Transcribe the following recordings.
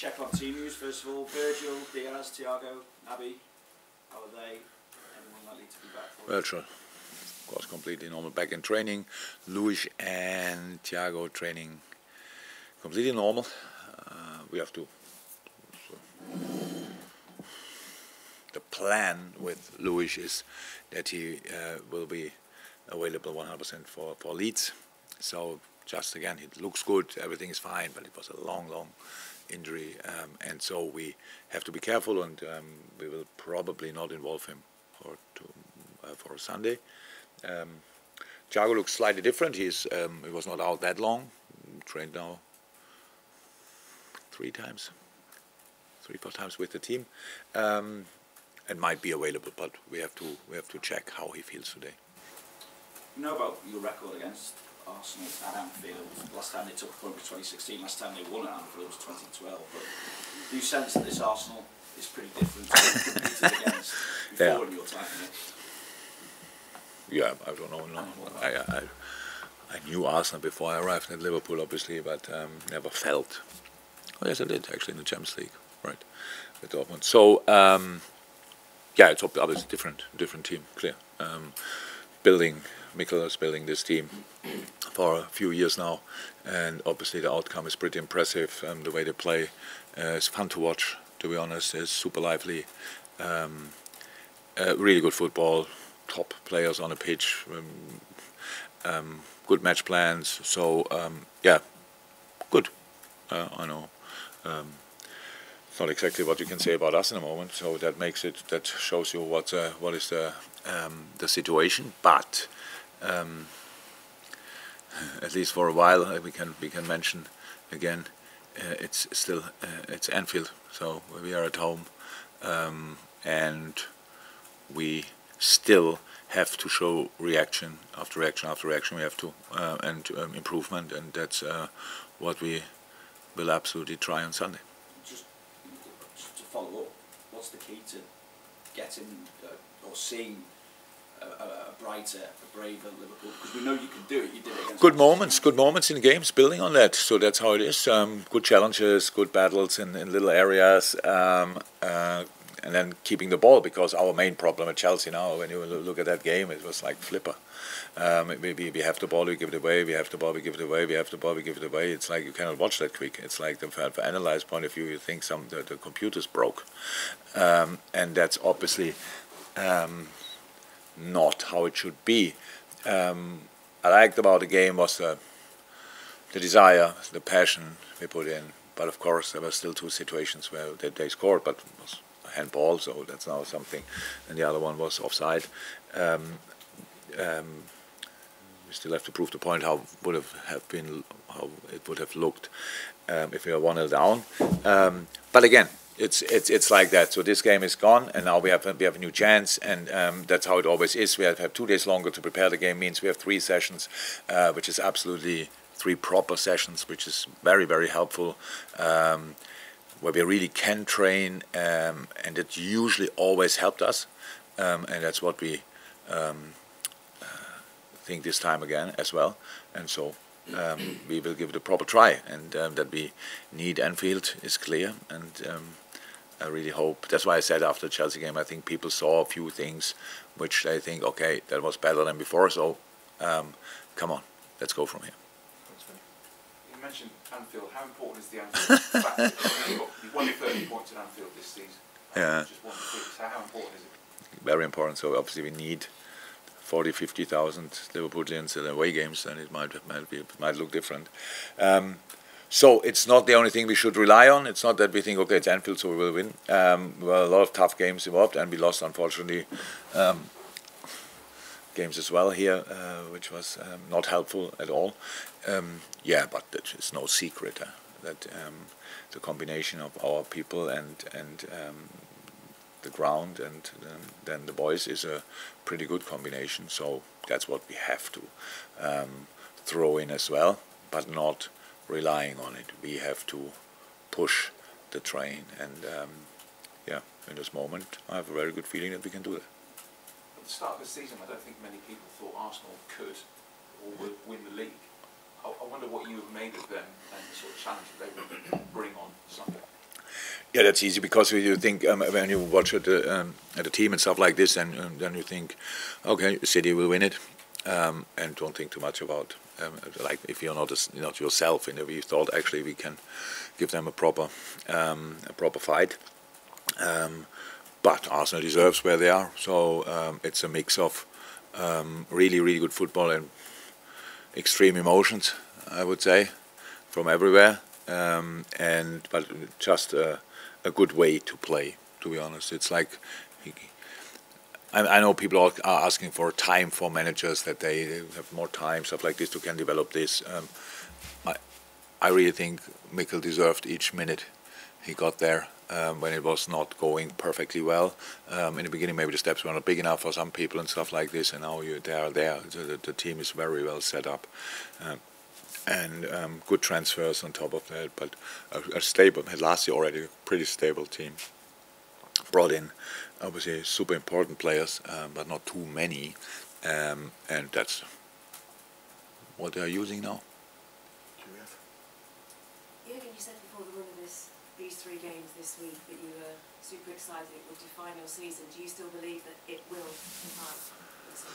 check on team news first of all. Virgil, Diaz, Thiago, Naby, how are they? Anyone likely to be back for it? Virgil, of course, completely normal, back in training. Luis and Thiago training completely normal. We have to. The plan with Luis is that he will be available 100% for Leeds. So just again, it looks good, everything is fine, but it was a long injury, and so we have to be careful, and we will probably not involve him for Sunday. Thiago looks slightly different. He was not out that long. Trained now 3-4 times with the team, and might be available, but we have to check how he feels today. You know about your record against Arsenal at Anfield. Last time they took a point was 2016. Last time they won at Anfield was 2012. But do you sense that this Arsenal is pretty different to what you competed against before in your time here? Yeah, I don't know. No. I knew Arsenal before I arrived at Liverpool, obviously, but never felt. Oh yes, I did actually in the Champions League, right, with Dortmund. So yeah, it's obviously different team, clear. Mikel is building this team for a few years now, and obviously the outcome is pretty impressive. The way they play is fun to watch, to be honest. It's super lively, really good football, top players on the pitch, good match plans. So yeah, good. I know. It's not exactly what you can say about us in a moment, so that makes it. That shows you what is the situation. But at least for a while, we can mention again. It's still it's Anfield, so we are at home, and we still have to show reaction after reaction after reaction. We have to and improvement, and that's what we will absolutely try on Sunday. Just to follow up, what's the key to getting or seeing a brighter, a braver Liverpool? Because we know you can do it. You did it against. Good moments in games, building on that. So that's how it is. Good challenges, good battles in little areas, and then keeping the ball. Because our main problem at Chelsea now, when you look at that game, it was like flipper. We have the ball, we give it away. We have the ball, we give it away. We have the ball, we give it away. It's like you cannot watch that quick. It's like from an analyst point of view, you think the computer's broke, and that's obviously not how it should be. I liked about the game was the desire, the passion we put in. But of course, there were still two situations where they scored, but it was a handball, so that's now something, and the other one was offside. We still have to prove the point how it would have looked if we were 1-0 down. But again, it's like that. So this game is gone, and now we have a new chance, and that's how it always is. We have 2 days longer to prepare the game. Means we have 3 sessions, which is absolutely 3 proper sessions, which is very helpful. Where we really can train, and it usually always helped us, and that's what we think this time again as well. And so we will give it a proper try, and that we need Anfield is clear, and I really hope. That's why I said after the Chelsea game, I think people saw a few things which they think, okay, that was better than before, so come on, let's go from here. You mentioned Anfield. How important is the Anfield factor? You've won your 30 points at Anfield this season. Yeah. Just won the how important is it? Very important. So obviously we need 40,000-50,000 Liverpoolians in away games, and it might look different. So it's not the only thing we should rely on. It's not that we think, okay, it's Anfield, so we will win. Well, a lot of tough games involved, and we lost, unfortunately, games as well here, which was not helpful at all. Yeah, but it's no secret that the combination of our people and the ground and then the boys is a pretty good combination. So that's what we have to throw in as well, but not relying on it. We have to push the train, and yeah, in this moment I have a very good feeling that we can do that. At the start of the season, I don't think many people thought Arsenal could or would win the league. I wonder what you have made of them and the sort of challenge that they would bring on Sunday. Yeah, that's easy because you think when you watch at the team and stuff like this, and then you think, okay, City will win it, and don't think too much about like if you're not yourself. And we thought actually we can give them a proper fight. But Arsenal deserves where they are, so it's a mix of really really good football and extreme emotions, I would say, from everywhere, but just a good way to play. To be honest, it's like I know people are asking for time for managers, that they have more time, stuff like this, to can develop this. I really think Mikel deserved each minute he got there when it was not going perfectly well. In the beginning, maybe the steps were not big enough for some people and stuff like this, and now they are there. The team is very well set up. And good transfers on top of that, but a stable, last year already a pretty stable team. Brought in obviously super important players, but not too many, and that's what they are using now. Jürgen, you said before the run of these 3 games this week that you were super excited it would define your season. Do you still believe that it will define your season?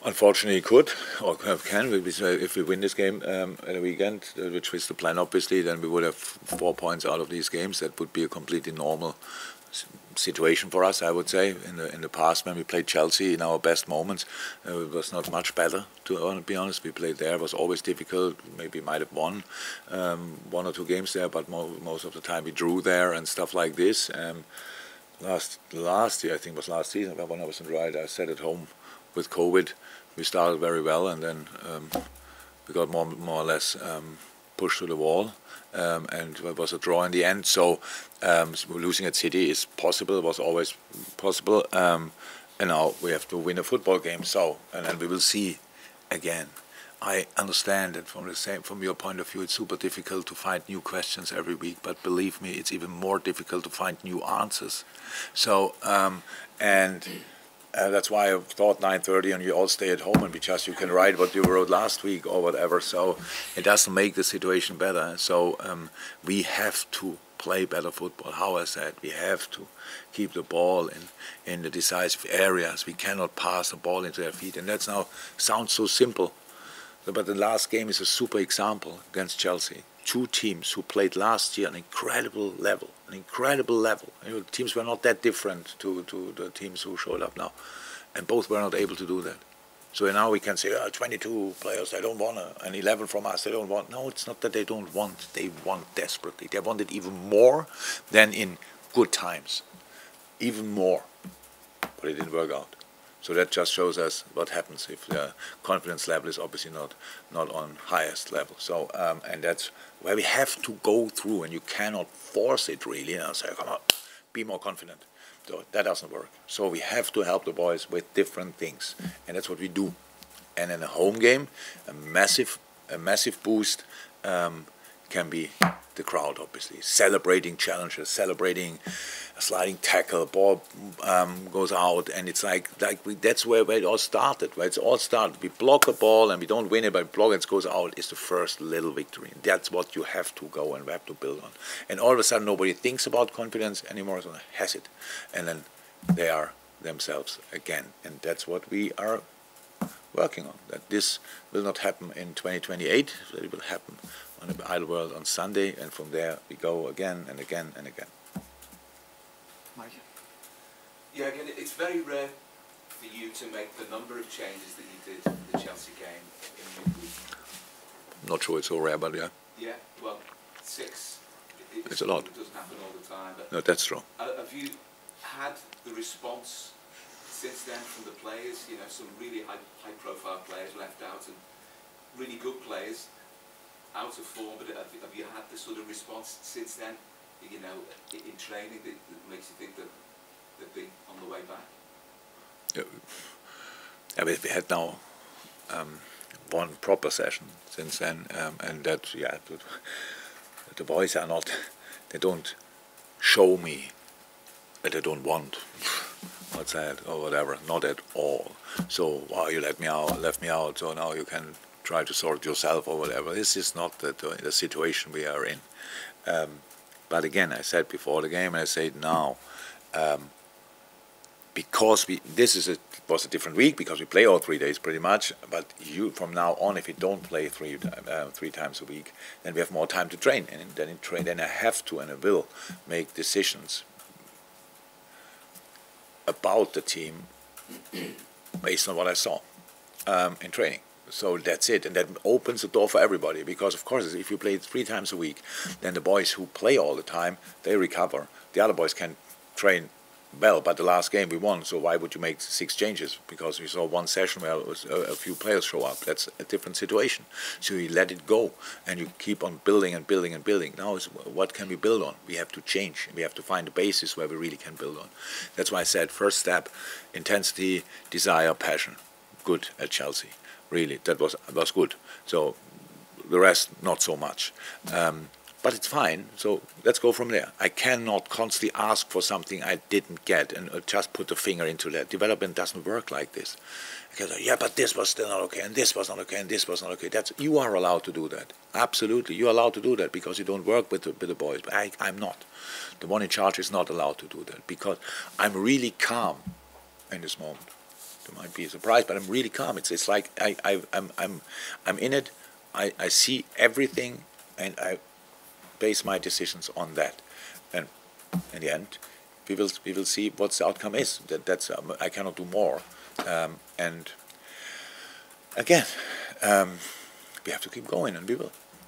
Unfortunately, it could or can. If we win this game at the weekend, which is the plan, obviously, then we would have 4 points out of these games. That would be a completely normal situation for us, I would say. In the past, when we played Chelsea in our best moments, it was not much better. To be honest, we played there. It was always difficult. Maybe might have won 1 or 2 games there, but most of the time we drew there and stuff like this. Last year, I think it was last season, when I wasn't right, I sat at home with COVID. We started very well, and then we got more or less pushed to the wall, and it was a draw in the end. So losing at City is possible, was always possible, and now we have to win a football game. So, and then we will see again. I understand that from your point of view, it's super difficult to find new questions every week, but believe me, it's even more difficult to find new answers. So, that's why I thought 9:30 and you all stay at home and you can write what you wrote last week or whatever. So it doesn't make the situation better. So we have to play better football. How I said, we have to keep the ball in the decisive areas. We cannot pass the ball into their feet. And that now sounds so simple. But the last game is a super example against Chelsea. 2 teams who played last year an incredible level. The teams were not that different to the teams who showed up now, and both were not able to do that. So now we can say, 22 players, they don't want and 11 from us, they don't want. No, it's not that they don't want. They want desperately. They want it even more than in good times, even more. But it didn't work out. So that just shows us what happens if the confidence level is obviously not on highest level. So and that's where we have to go through, and you cannot force it really and say, come on, be more confident. So that doesn't work. So we have to help the boys with different things, and that's what we do. And in a home game, a massive boost can be the crowd, obviously, celebrating challenges, celebrating a sliding tackle, ball goes out, and it's that's where it all started. Where it's all started. We block a ball and we don't win it, but block it goes out is the first little victory. And that's what you have to go and we have to build on. And all of a sudden, nobody thinks about confidence anymore. So has it, and then they are themselves again, and that's what we are working on. That this will not happen in 2028. That it will happen on the Idle World on Sunday, and from there we go again and again and again. Mike? Yeah, again, it's very rare for you to make the number of changes that you did for the Chelsea game in midweek. Not sure it's so rare, but yeah. Yeah, well, 6. It's a lot. It doesn't happen all the time. But no, that's true. have you had the response since then from the players? You know, some really high-profile players left out and really good players out of form. But have you had the sort of response since then? You know, in training that makes you think that they've been on the way back? Yeah, we had now 1 proper session since then, and that, yeah, the boys are not, they don't show me that they don't want, what's that, or whatever, not at all. So, wow, you left me out, so now you can try to sort yourself or whatever. This is not the situation we are in. But again, I said before the game, and I say it now, because was a different week, because we play all 3 days pretty much. But from now on, if you don't play three times a week, then we have more time to train, and then I have to and I will make decisions about the team based on what I saw in training. So that's it, and that opens the door for everybody, because of course if you play 3 times a week, then the boys who play all the time, they recover. The other boys can train well, but the last game we won, so why would you make 6 changes? Because we saw one session where a few players show up. That's a different situation. So you let it go, and you keep on building and building and building. Now is what can we build on? We have to change. We have to find a basis where we really can build on. That's why I said first step, intensity, desire, passion. Good at Chelsea. Really, that was good. So the rest, not so much. But it's fine, so let's go from there. I cannot constantly ask for something I didn't get and just put the finger into that. Development doesn't work like this. I can say, yeah, but this was still not okay, and this was not okay, and this was not okay. You are allowed to do that. Absolutely, you're allowed to do that because you don't work with the boys. But I'm not. The one in charge is not allowed to do that because I'm really calm in this moment. You might be surprised, but I'm really calm. It's like I'm in it. I see everything, and I base my decisions on that, and in the end, we will see what the outcome is. That's I cannot do more, and again, we have to keep going, and we will.